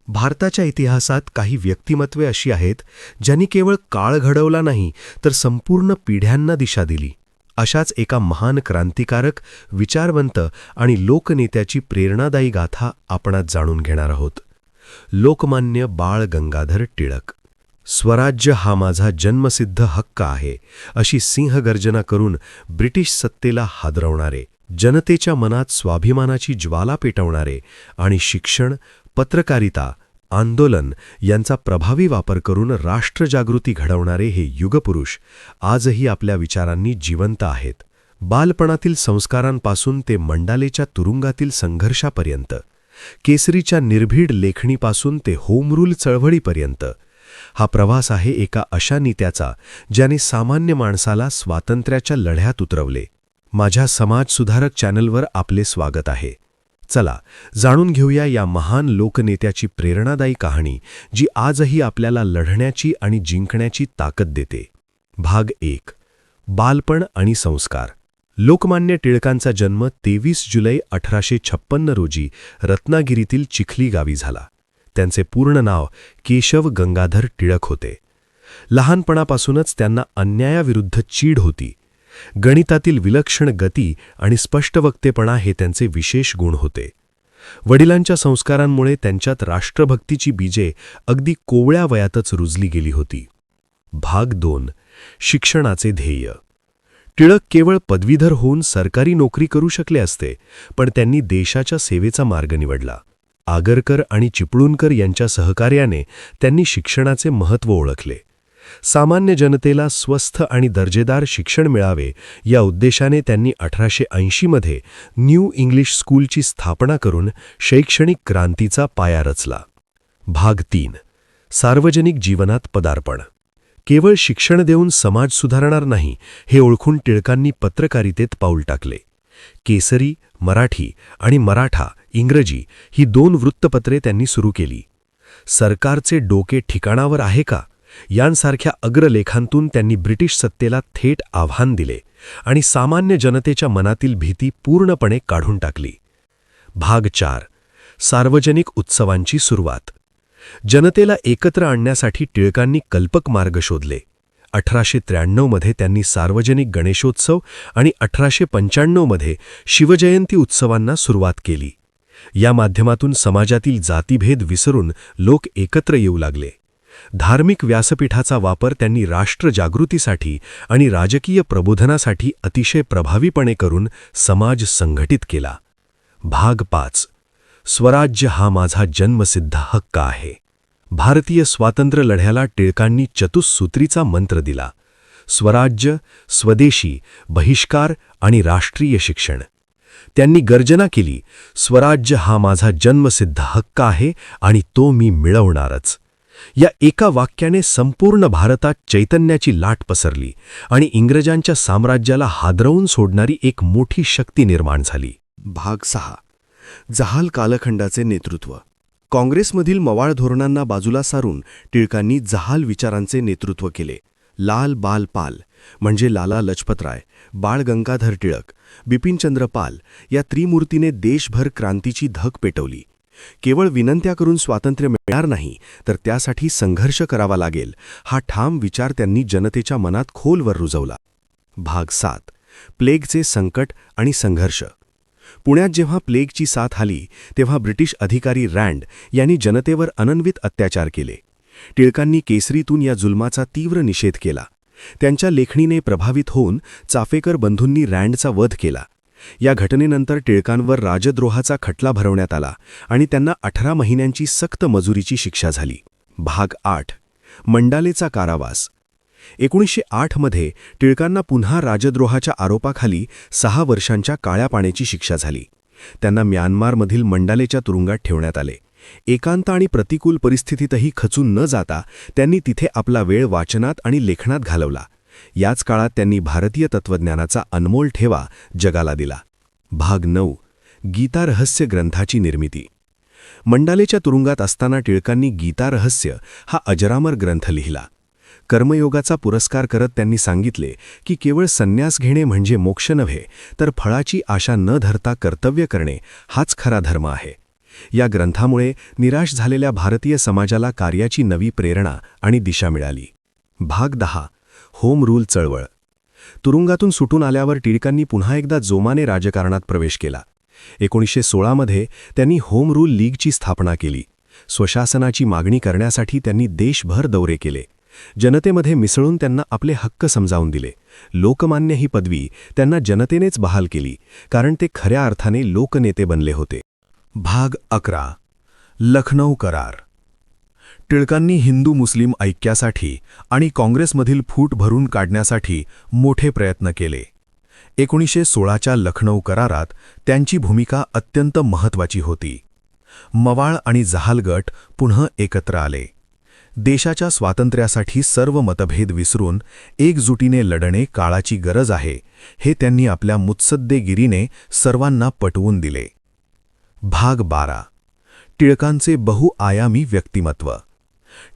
भारताच्या इतिहासात काही व्यक्तिमत्वे अशी आहेत ज्यांनी केवळ काळ घडवला नाही तर संपूर्ण पिढ्यांना दिशा दिली. अशाच एका महान क्रांतिकारक, विचारवंत आणि लोकनेत्याची प्रेरणादायी गाथा आपण आज जाणून घेणार आहोत. लोकमान्य बाळ गंगाधर टिळक. स्वराज्य हा माझा जन्मसिद्ध हक्क आहे अशी सिंहगर्जना करून ब्रिटिश सत्तेला हादरवणारे, जनतेच्या मनात स्वाभिमानाची ज्वाला पेटवणारे आणि शिक्षण, पत्रकारिता, आंदोलन यांचा प्रभावी वापर करून राष्ट्रजागृती घडवणारे हे युगपुरुष आजही आपल्या विचारांनी जिवंत आहेत. बालपणातील संस्कारांपासून ते मंडालेच्या तुरुंगातील संघर्षापर्यंत, केसरीच्या निर्भीड लेखणीपासून ते होम रूल चळवळीपर्यंत, हा प्रवास आहे एका अशा नेत्याचा ज्याने सामान्य माणसाला स्वातंत्र्याच्या लढ्यात उतरवले. माझ्या समाजसुधारक चॅनलवर आपले स्वागत आहे. चला जाणून घेऊया या महान लोकनेत्याची प्रेरणादायी कहाणी, जी आजही आपल्याला लढण्याची आणि जिंकण्याची ताकद देते. भाग 1. बालपण आणि संस्कार. लोकमान्य टिळकांचा जन्म 23 जुलै 1856 रोजी रत्नागिरीतील चिखली गावी झाला. त्यांचे पूर्ण नाव केशव गंगाधर टिळक होते. लहानपणापासूनच त्यांना अन्यायाविरुद्ध चीड होती. गणितातील विलक्षण गती आणि स्पष्टवक्तेपणा हे त्यांचे विशेष गुण होते. वडिलांच्या संस्कारांमुळे त्यांच्यात राष्ट्रभक्तीची बीजे अगदी कोवळ्या वयातच रुजली गेली होती. भाग 2. शिक्षणाचे ध्येय. टिळक केवळ पदवीधर होऊन सरकारी नोकरी करू शकले असते, पण त्यांनी देशाच्या सेवेचा मार्ग निवडला. आगरकर आणि चिपळूणकर यांच्या सहकार्याने त्यांनी शिक्षणाचे महत्त्व ओळखले. सामान्य जनतेला स्वस्थ आणि दर्जेदार शिक्षण मिळावे या उद्देशाने त्यांनी 1880 मध्ये न्यू इंग्लिश स्कूलची स्थापना करून शैक्षणिक क्रांतीचा पाया रचला. भाग 3. सार्वजनिक जीवनात पदार्पण. केवळ शिक्षण देऊन समाज सुधारणार नाही हे ओळखून टिळकांनी पत्रकारितेत पाऊल टाकले. केसरी, मराठी आणि मराठा, इंग्रजी ही 2 वृत्तपत्रे त्यांनी सुरू केली. सरकारचे डोके ठिकाणावर आहे का यांसारख्या अग्रलेखांतून त्यांनी ब्रिटिश सत्तेला थेट आव्हान दिले आणि सामान्य जनतेच्या मनातील भीती पूर्णपणे काढून टाकली. भाग 4. सार्वजनिक उत्सवांची सुरुवात. जनतेला एकत्र आणण्यासाठी टिळकांनी कल्पक मार्ग शोधले. 1893 मध्ये त्यांनी सार्वजनिक गणेशोत्सव आणि 1895 मध्ये शिवजयंती उत्सवांना सुरुवात केली. या माध्यमातून समाजातील जातीभेद विसरून लोक एकत्र येऊ लागले. धार्मिक व्यासपीठाचा वापर त्यांनी राष्ट्रजागृतीसाठी आणि राजकीय प्रबोधनासाठी अतिशय प्रभावीपणे करून समाज संघटित केला. भाग 5. स्वराज्य हा माझा जन्मसिद्ध हक्क आहे. भारतीय स्वातंत्र्य लढ्याला टिळकांनी चतुःसूत्रीचा मंत्र दिला: स्वराज्य, स्वदेशी, बहिष्कार आणि राष्ट्रीय शिक्षण. त्यांनी गर्जना केली, स्वराज्य हा माझा जन्मसिद्ध हक्क आहे आणि तो मी मिळवणारच. या एका वाक्याने संपूर्ण भारतात चैतन्याची लाट पसरली आणि इंग्रजांच्या साम्राज्याला हादरवून सोडणारी एक मोठी शक्ती निर्माण झाली. भाग 6. जहाल कालखंडाचे नेतृत्व. काँग्रेसमधील मवाळ धोरणांना बाजूला सारून टिळकांनी जहाल विचारांचे नेतृत्व केले. लाल बाल पाल म्हणजे लाला लजपतराय, बाळ गंगाधर टिळक, बिपिनचंद्र पाल या त्रिमूर्तीने देशभर क्रांतीची धग पेटवली. केवळ विनंत्या करून स्वातंत्र्य मिळणार नाही तर त्यासाठी संघर्ष करावा लागेल हा ठाम विचार त्यांनी जनतेच्या मनात खोलवर रुजवला. भाग 7. प्लेगचे संकट आणि संघर्ष. पुण्यात जेव्हा प्लेगची साथ आली तेव्हा ब्रिटिश अधिकारी रँड यांनी जनतेवर अनन्वित अत्याचार केले. टिळकांनी केसरीतून या जुलमाचा तीव्र निषेध केला. त्यांच्या लेखणीने प्रभावित होऊन चाफेकर बंधूंनी रँडचा वध केला. या घटनेनंतर टिळकांवर राजद्रोहाचा खटला भरवण्यात आला आणि त्यांना 18 महिन्यांची सक्त मजुरीची शिक्षा झाली. भाग 8. मंडालेचा कारावास. 1908 मध्ये टिळकांना पुन्हा राजद्रोहाच्या आरोपाखाली 6 वर्षांच्या काळ्या पाण्याची शिक्षा झाली. त्यांना म्यानमारमधील मंडालेच्या तुरुंगात ठेवण्यात आले. एकांत आणि प्रतिकूल परिस्थितीतही खचून न जाता त्यांनी तिथे आपला वेळ वाचनात आणि लेखनात घालवला. याच काळात त्यांनी भारतीय तत्त्वज्ञानाचा अनमोल ठेवा जगाला दिला. भाग 9. गीता रहस्य ग्रंथाची निर्मिती. मंडालेच्या तुरुंगात असताना टिळकांनी गीता रहस्य हा अजरामर ग्रंथ लिहिला. कर्मयोगाचा पुरस्कार करत त्यांनी सांगितले की केवळ संन्यास घेणे म्हणजे मोक्ष नव्हे, तर फळाची आशा न धरता कर्तव्य करणे हाच खरा धर्म आहे. या ग्रंथामुळे निराश झालेल्या भारतीय समाजाला कार्याची नवी प्रेरणा आणि दिशा मिळाली. भाग 10. होम रूल चळवळ. तुरुंगातून सुटून आल्यावर टिळकांनी पुन्हा एकदा जोमाने राजकारणात प्रवेश केला. 1916 मध्ये त्यांनी होम रूल लीगची स्थापना केली. स्वशासनाची मागणी करण्यासाठी त्यांनी देशभर दौरे केले. जनतेमध्ये मिसळून त्यांना आपले हक्क समजावून दिले. लोकमान्य ही पदवी त्यांना जनतेनेच बहाल केली, कारण ते खऱ्या अर्थाने लोकनेते बनले होते. भाग 11. लखनौ करार. टिळकांनी हिंदू मुस्लिम ऐक्यासाठी आणि काँग्रेसमधील फूट भरून काढण्यासाठी मोठे प्रयत्न केले. 1916च्या लखनौ करारात त्यांची भूमिका अत्यंत महत्त्वाची होती. मवाळ आणि जहाल गट पुन्हा एकत्र आले. देशाच्या स्वातंत्र्यासाठी सर्व मतभेद विसरून एकजुटीने लढणे काळाची गरज आहे, हे त्यांनी आपल्या मुत्सद्देगिरीने सर्वांना पटवून दिले. भाग 12. टिळकांचे बहुआयामी व्यक्तिमत्व.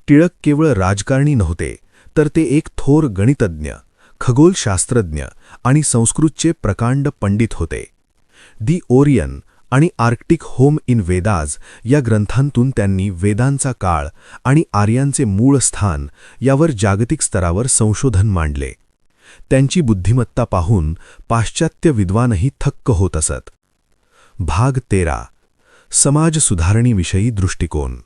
टिळक केवळ राजकारणी नव्हते, तर ते एक थोर गणितज्ञ, खगोलशास्त्रज्ञ आणि संस्कृतचे प्रकांड पंडित होते. दी ओरियन आणि आर्क्टिक होम इन वेदाज या ग्रंथांतून त्यांनी वेदांचा काळ आणि आर्यांचे मूळ स्थान यावर जागतिक स्तरावर संशोधन मांडले. त्यांची बुद्धिमत्ता पाहून पाश्चात्य विद्वानही थक्क होत असत. भाग 13. समाज सुधारणेविषयी दृष्टिकोन.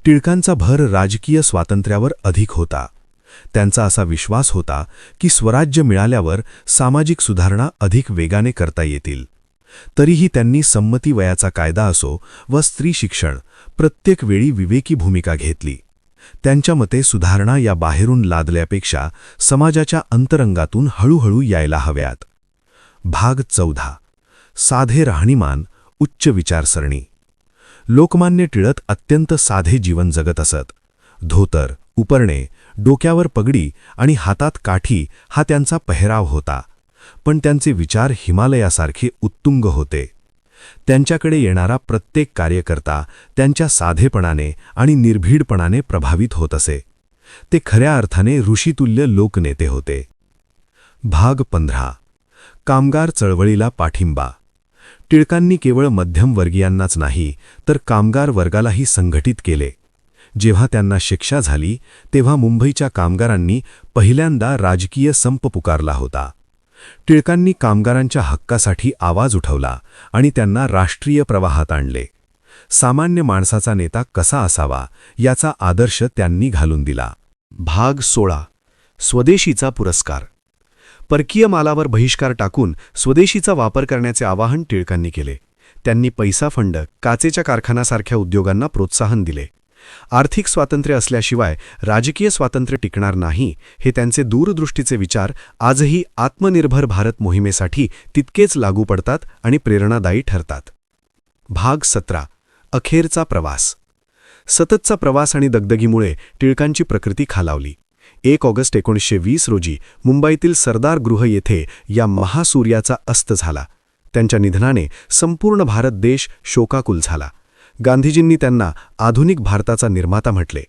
टिळकांचा भर राजकीय स्वातंत्र्यावर अधिक होता. त्यांचा असा विश्वास होता की स्वराज्य मिळाल्यावर सामाजिक सुधारणा अधिक वेगाने करता येतील. तरीही त्यांनी संमती वयाचा कायदा असो व स्त्री शिक्षण प्रत्येक वेळी विवेकी भूमिका घेतली. त्यांच्या मते सुधारणा या बाहेरून लादल्यापेक्षा समाजाच्या अंतरंगातून हळूहळू यायला हव्यात. भाग 14. साधे राहणीमान, उच्च विचारसरणी. लोकमान्य टिळक अत्यंत साधे जीवन जगत असत. धोतर, उपरणे, डोक्यावर पगडी आणि हातात काठी हा त्यांचा पेहराव होता. पण त्यांचे विचार हिमालयासारखे उत्तुंग होते. त्यांच्याकडे येणारा प्रत्येक कार्यकर्ता त्यांच्या साधेपणाने आणि निर्भीडपणाने प्रभावित होत असे. ते खऱ्या अर्थाने ऋषितुल्य लोकनेते होते. भाग 15. कामगार चळवळीला पाठिंबा. टिळकांनी केवळ मध्यमवर्गीयांनाच नाही, तर कामगार वर्गालाही संघटित केले. जेव्हा त्यांना शिक्षा झाली तेव्हा मुंबईच्या कामगारांनी पहिल्यांदा राजकीय संप पुकारला होता. टिळकांनी कामगारांच्या हक्कासाठी आवाज उठवला आणि त्यांना राष्ट्रीय प्रवाहात आणले. सामान्य माणसाचा नेता कसा असावा याचा आदर्श त्यांनी घालून दिला. भाग 16. स्वदेशीचा पुरस्कार. परकीय मालावर बहिष्कार टाकून स्वदेशीचा वापर करण्याचे आवाहन टिळकांनी केले. त्यांनी पैसा फंड, काचेच्या कारखान्यासारख्या उद्योगांना प्रोत्साहन दिले. आर्थिक स्वातंत्र्य असल्याशिवाय राजकीय स्वातंत्र्य टिकणार नाही, हे त्यांचे दूरदृष्टीचे विचार आजही आत्मनिर्भर भारत मोहिमेसाठी तितकेच लागू पडतात आणि प्रेरणादायी ठरतात. भाग 17. अखेरचा प्रवास. सततचा प्रवास आणि दगदगीमुळे टिळकांची प्रकृती खालावली. 1 ऑगस्ट 1920 रोजी मुंबईतील सरदार गृह येथे या महासूर्याचा अस्त झाला. त्यांच्या निधनाने संपूर्ण भारत देश शोकाकुल झाला. गांधीजींनी त्यांना आधुनिक भारताचा निर्माता म्हटले.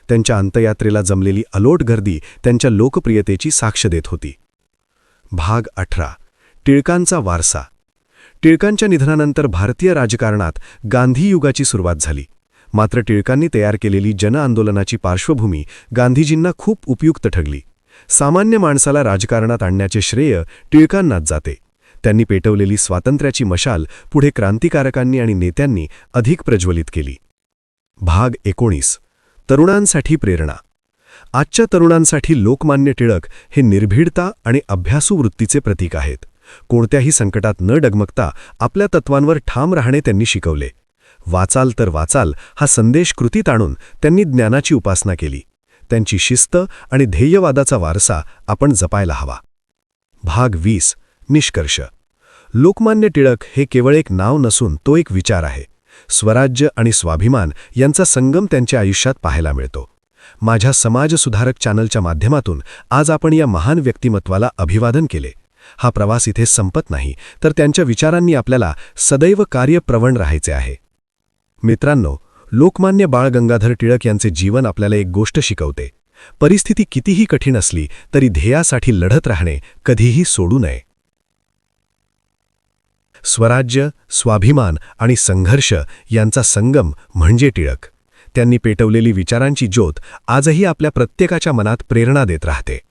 त्यांच्या अंत्ययात्रेला जमलेली अलोट गर्दी त्यांच्या लोकप्रियतेची साक्ष देत होती. भाग 18. टिळकांचा वारसा. टिळकांच्या निधनानंतर भारतीय राजकारणात गांधीयुगाची सुरुवात झाली. मात्र टिळकांनी तयार केलेली जनआंदोलनाची पार्श्वभूमी गांधीजींना खूप उपयुक्त ठरली. सामान्य माणसाला राजकारणात आणण्याचे श्रेय टिळकांनाच जाते. त्यांनी पेटवलेली स्वातंत्र्याची मशाल पुढे क्रांतिकारकांनी आणि नेत्यांनी अधिक प्रज्वलित केली. भाग 19. तरुणांसाठी प्रेरणा. आजच्या तरुणांसाठी लोकमान्य टिळक हे निर्भीडता आणि अभ्यासू वृत्तीचे प्रतीक आहेत. कोणत्याही संकटात न डगमगता आपल्या तत्वांवर ठाम राहणे त्यांनी शिकवले. वाचाल तर वाचाल हा संदेश कृतीत आणून त्यांनी ज्ञानाची उपासना केली. त्यांची शिस्त आणि ध्येयवादाचा वारसा आपण जपायला हवा. भाग 20. निष्कर्ष. लोकमान्य टिळक हे केवळ एक नाव नसून तो एक विचार आहे. स्वराज्य आणि स्वाभिमान यांचा संगम त्यांच्या आयुष्यात पाहायला मिळतो. माझ्या समाजसुधारक चॅनलच्या माध्यमातून आज आपण या महान व्यक्तिमत्वाला अभिवादन केले. हा प्रवास इथे संपत नाही, तर त्यांच्या विचारांनी आपल्याला सदैव कार्यप्रवण राहायचे आहे. मित्रांनो, लोकमान्य बाळ गंगाधर टिळक यांचे जीवन आपल्याला एक गोष्ट शिकवते. परिस्थिती कितीही कठीण असली तरी ध्येयासाठी लढत राहणे कधीही सोडू नये. स्वराज्य, स्वाभिमान आणि संघर्ष यांचा संगम म्हणजे टिळक. त्यांनी पेटवलेली विचारांची ज्योत आजही आपल्या प्रत्येकाच्या मनात प्रेरणा देत राहते.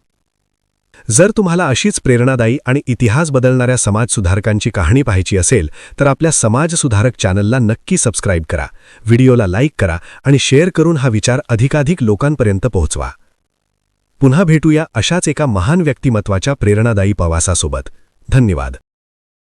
जर तुम्हाला अशीच प्रेरणादायी आणि इतिहास बदलणाऱ्या समाजसुधारकांची कहाणी पाहायची असेल तर आपल्या समाजसुधारक चॅनलला नक्की सबस्क्राईब करा, व्हिडिओला लाईक करा आणि शेअर करून हा विचार अधिकाधिक लोकांपर्यंत पोहोचवा. पुन्हा भेटूया अशाच एका महान व्यक्तिमत्वाच्या प्रेरणादायी प्रवासासोबत. धन्यवाद.